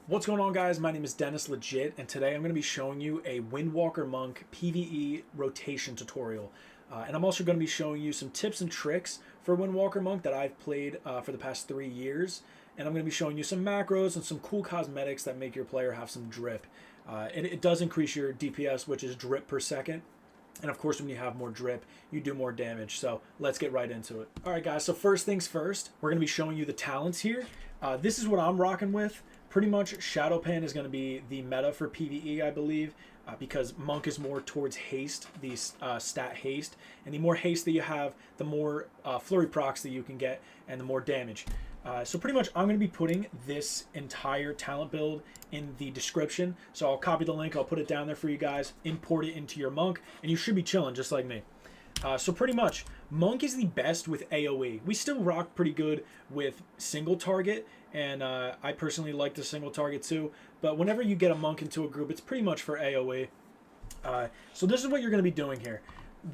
What's going on, guys? My name is Dennis Legit, and today I'm going to be showing you a Windwalker Monk PVE rotation tutorial. And I'm also going to be showing you some tips and tricks for Windwalker Monk that I've played for the past 3 years. And I'm going to be showing you some macros and some cool cosmetics that make your player have some drip. It does increase your DPS, which is drip per second. And of course, when you have more drip, you do more damage. So let's get right into it. All right, guys. So first things first, we're going to be showing you the talents here. This is what I'm rocking with. Pretty much Shadow Pan is going to be the meta for PvE, I believe, because Monk is more towards haste, the stat haste. And the more haste that you have, the more flurry procs that you can get and the more damage. So pretty much I'm going to be putting this entire talent build in the description. So I'll copy the link, I'll put it down there for you guys, import it into your Monk, and you should be chilling just like me. So pretty much, Monk is the best with AoE. We still rock pretty good with single target, and I personally like the single target too. But whenever you get a Monk into a group, it's pretty much for AoE. So this is what you're going to be doing here.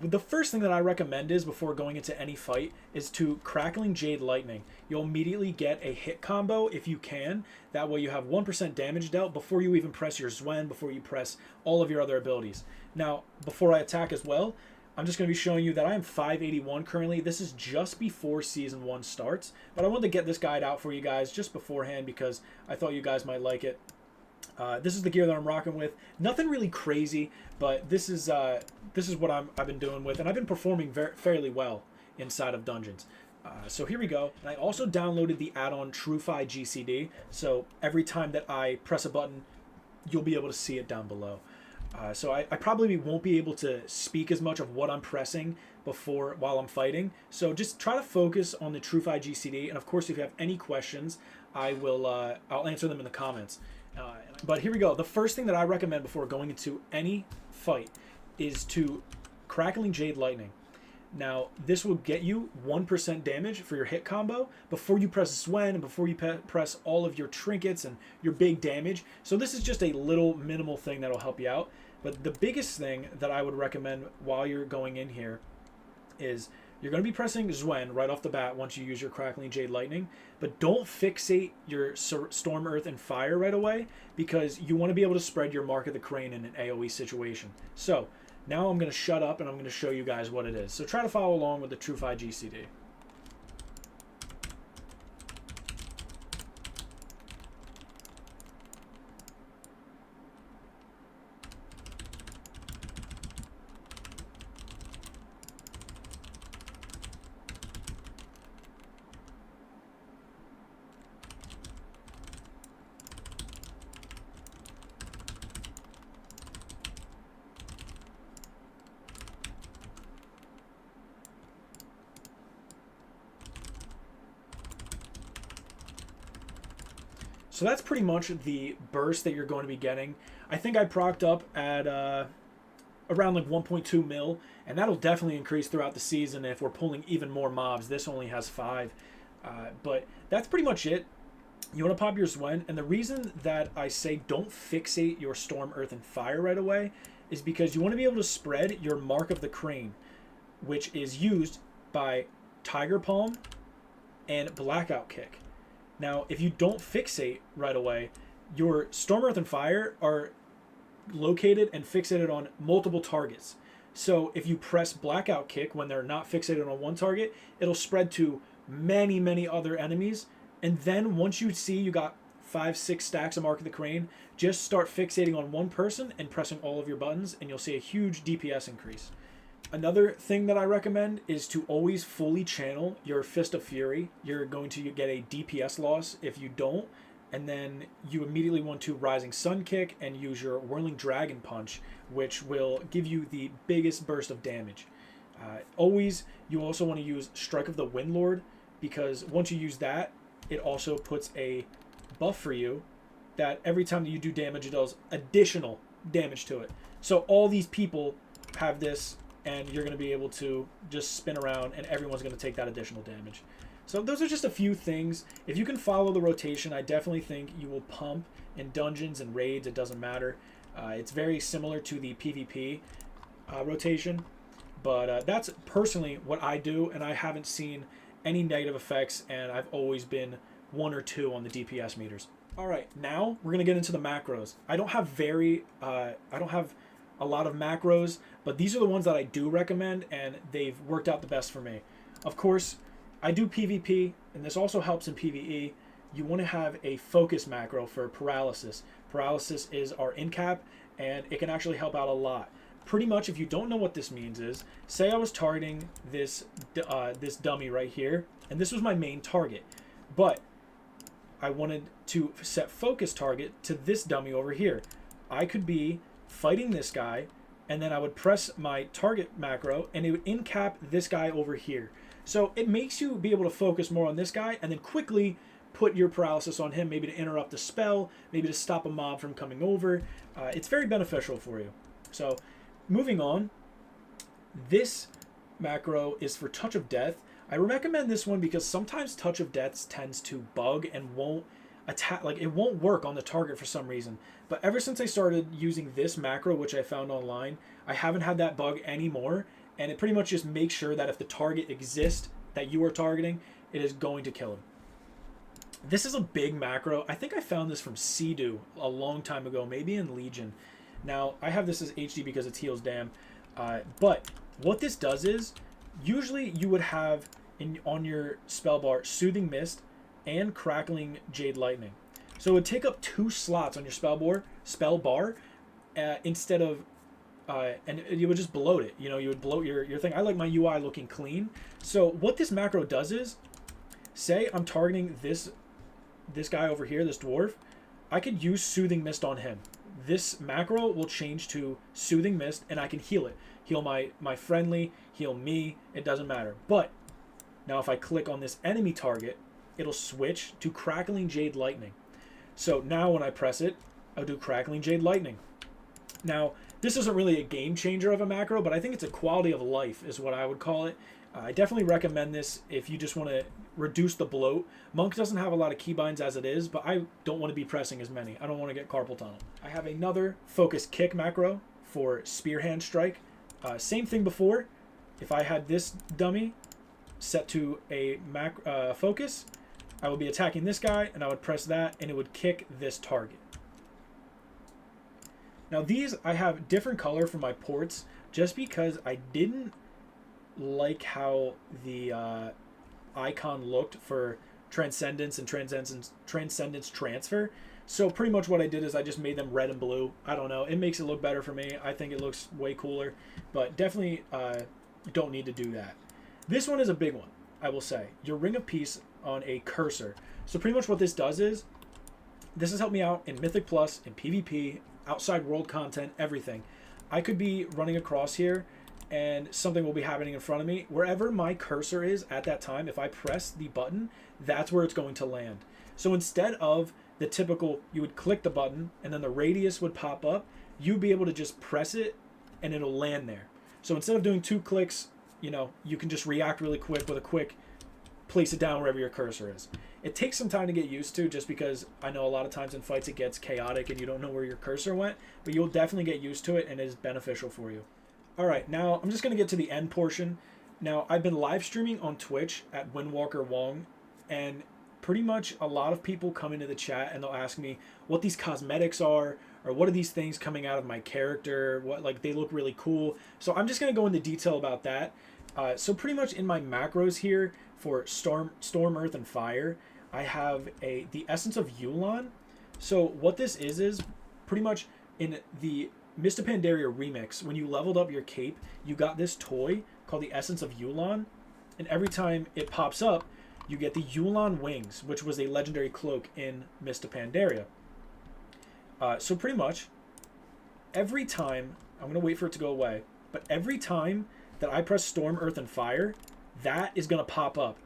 The first thing that I recommend is, before going into any fight, is to Crackling Jade Lightning. You'll immediately get a hit combo if you can. That way you have 1% damage dealt before you even press your Xuen, before you press all of your other abilities. Now, before I attack as well, I'm just going to be showing you that I am 581 currently. This is just before Season 1 starts, but I wanted to get this guide out for you guys just beforehand because I thought you guys might like it. This is the gear that I'm rocking with. Nothing really crazy, but this is what I've been doing with, and I've been performing fairly well inside of dungeons. So here we go. And I also downloaded the add-on TrueFi GCD, so every time that I press a button, you'll be able to see it down below. So I probably won't be able to speak as much of what I'm pressing while I'm fighting. So just try to focus on the TrueFi GCD, and of course, if you have any questions, I'll answer them in the comments. But here we go. The first thing that I recommend before going into any fight is to Crackling Jade Lightning. Now, this will get you 1% damage for your hit combo before you press Xuen and before you press all of your trinkets and your big damage. So this is just a little minimal thing that'll help you out. But the biggest thing that I would recommend while you're going in here is you're going to be pressing Xuen right off the bat once you use your Crackling Jade Lightning, but don't fixate your Storm, Earth, and Fire right away because you want to be able to spread your Mark of the Crane in an AoE situation. So now I'm going to shut up and I'm going to show you guys what it is. So try to follow along with the TrueFi GCD. So that's pretty much the burst that you're going to be getting. I think I procced up at around like 1.2 mil, and that'll definitely increase throughout the season if we're pulling even more mobs. This only has 5. But that's pretty much it. You want to pop your Xuen, and the reason that I say don't fixate your Storm, Earth, and Fire right away is because you want to be able to spread your Mark of the Crane, which is used by Tiger Palm and Blackout Kick. Now, if you don't fixate right away, your Storm, Earth, and Fire are located and fixated on multiple targets. So if you press Blackout Kick when they're not fixated on one target, it'll spread to many, many other enemies. And then once you see you got 5-6 stacks of Mark of the Crane, just start fixating on one person and pressing all of your buttons, and you'll see a huge DPS increase. Another thing that I recommend is to always fully channel your Fist of Fury. You're going to get a DPS loss if you don't, and then you immediately want to Rising Sun Kick and use your Whirling Dragon Punch, which will give you the biggest burst of damage. You also want to use Strike of the Windlord, because once you use that, it also puts a buff for you that every time that you do damage, it does additional damage to it. So all these people have this, and you're going to be able to just spin around and everyone's going to take that additional damage. So those are just a few things. If you can follow the rotation, I definitely think you will pump in dungeons and raids. It doesn't matter. It's very similar to the PvP rotation, but that's personally what I do, and I haven't seen any negative effects, and I've always been 1 or 2 on the DPS meters. All right, now we're gonna get into the macros. I don't have a lot of macros, but these are the ones that I do recommend, and they've worked out the best for me. Of course, I do PvP, and this also helps in PvE. You want to have a focus macro for paralysis. Paralysis is our in cap, and it can actually help out a lot. Pretty much, if you don't know what this means, is say I was targeting this dummy right here, and this was my main target, but I wanted to set focus target to this dummy over here. I could be fighting this guy, and then I would press my target macro, and it would in cap this guy over here. So it makes you be able to focus more on this guy, and then quickly put your paralysis on him, maybe to interrupt a spell, maybe to stop a mob from coming over. It's very beneficial for you. So moving on, this macro is for Touch of Death. I recommend this one because sometimes Touch of Death tends to bug and won't attack, like it won't work on the target for some reason. But ever since I started using this macro, which I found online, I haven't had that bug anymore, and it pretty much just makes sure that if the target exists that you are targeting, it is going to kill him. This is a big macro. I think I found this from Sea-Doo a long time ago, maybe in Legion. Now, I have this as HD because it's Heals Dam. But what this does is, usually you would have on your spell bar Soothing Mist and Crackling Jade Lightning. So it would take up 2 slots on your spell bar instead of, and you would just bloat it. You know, you would bloat your thing. I like my UI looking clean. So what this macro does is, say I'm targeting this guy over here, this dwarf, I could use Soothing Mist on him. This macro will change to Soothing Mist, and I can heal it. Heal my friendly, heal me, it doesn't matter. But now if I click on this enemy target, it'll switch to Crackling Jade Lightning. So now when I press it, I'll do Crackling Jade Lightning. Now, this isn't really a game changer of a macro, but I think it's a quality of life is what I would call it. I definitely recommend this if you just want to reduce the bloat. Monk doesn't have a lot of keybinds as it is, but I don't want to be pressing as many. I don't want to get carpal tunnel. I have another focus kick macro for Spear Hand Strike. Same thing before. If I had this dummy set to a focus, I would be attacking this guy, and I would press that, and it would kick this target. Now these, I have different color for my ports, just because I didn't like how the icon looked for Transcendence and Transcendence Transfer. So pretty much what I did is I just made them red and blue. I don't know. It makes it look better for me. I think it looks way cooler, but definitely you don't need to do that. This one is a big one, I will say. Your Ring of Peace on a cursor. So pretty much what this does is, this has helped me out in Mythic Plus, in PvP, outside world content, everything. I could be running across here, and something will be happening in front of me. Wherever my cursor is at that time, if I press the button, that's where it's going to land. So instead of the typical, you would click the button and then the radius would pop up, you'd be able to just press it and it'll land there. So instead of doing 2 clicks, you know, you can just react really quick with a quick place it down wherever your cursor is. It takes some time to get used to, just because I know a lot of times in fights it gets chaotic and you don't know where your cursor went, but you'll definitely get used to it and it is beneficial for you. Alright, now I'm just going to get to the end portion. Now, I've been live streaming on Twitch at Windwalker Monk, and pretty much a lot of people come into the chat and they'll ask me what these cosmetics are, or what are these things coming out of my character, what, like, they look really cool. So I'm just going to go into detail about that. So pretty much in my macros here for Storm, Earth, and Fire, I have the Essence of Yu'lon. So what this is pretty much in the Mist of Pandaria remix, when you leveled up your cape, you got this toy called the Essence of Yu'lon, and every time it pops up, you get the Yu'lon wings, which was a legendary cloak in Mist of Pandaria. So pretty much, every time, I'm going to wait for it to go away, but every time that I press Storm, Earth, and Fire, that is going to pop up.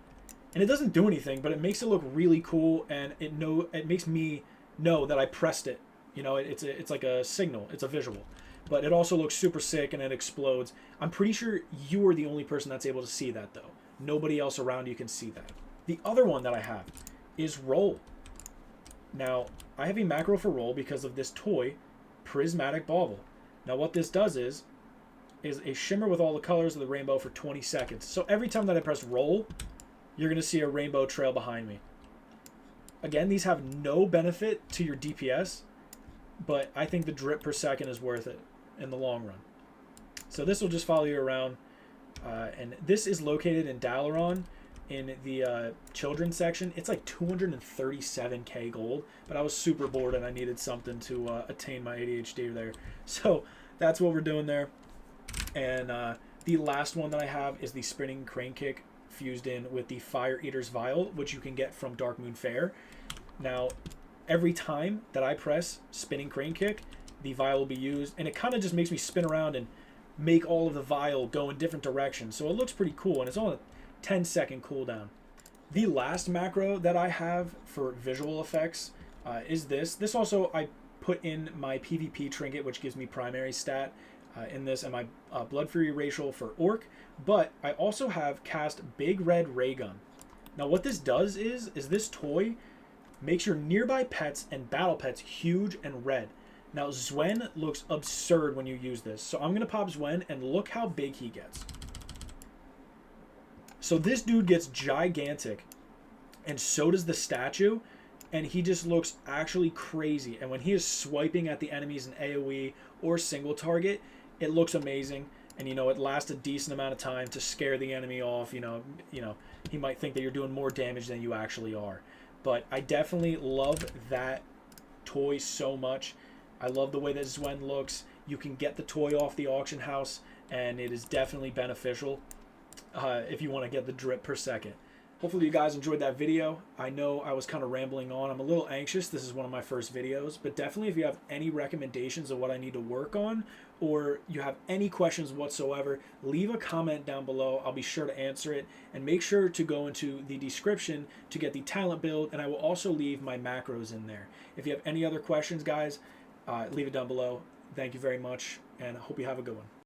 And it doesn't do anything, but it makes it look really cool, and it makes me know that I pressed it. You know, it's like a signal. It's a visual. But it also looks super sick, and it explodes. I'm pretty sure you are the only person that's able to see that, though. Nobody else around you can see that. The other one that I have is Roll. Now, I have a macro for Roll because of this toy, Prismatic Bauble. Now, what this does is a shimmer with all the colors of the rainbow for 20 seconds. So every time that I press Roll, you're going to see a rainbow trail behind me. Again, these have no benefit to your DPS, but I think the drip per second is worth it in the long run. So this will just follow you around. And this is located in Dalaran in the children's section. It's like 237k gold, but I was super bored and I needed something to attain my ADHD there. So that's what we're doing there. And the last one that I have is the Spinning Crane Kick fused in with the Fire Eater's Vial, which you can get from Dark Moon Fair. Now, every time that I press Spinning Crane Kick, the vial will be used, and it kind of just makes me spin around and make all of the vial go in different directions. So it looks pretty cool, and it's on a 10-second cooldown. The last macro that I have for visual effects is this. This also, I put in my PvP trinket, which gives me primary stat in this, and my Blood Fury racial for Orc, but I also have cast Big Red Raygun. Now what this does is this toy makes your nearby pets and battle pets huge and red. Now, Xuen looks absurd when you use this. So I'm going to pop Xuen, and look how big he gets. So this dude gets gigantic, and so does the statue, and he just looks actually crazy. And when he is swiping at the enemies in AoE or single target, it looks amazing. And, you know, it lasts a decent amount of time to scare the enemy off. You know, he might think that you're doing more damage than you actually are. But I definitely love that toy so much. I love the way that Xuen looks. You can get the toy off the auction house, and it is definitely beneficial if you want to get the drip per second. Hopefully you guys enjoyed that video. I know I was kind of rambling on. I'm a little anxious. This is one of my first videos, but definitely if you have any recommendations of what I need to work on, or you have any questions whatsoever, leave a comment down below. I'll be sure to answer it, and make sure to go into the description to get the talent build, and I will also leave my macros in there. If you have any other questions, guys, leave it down below. Thank you very much, and I hope you have a good one.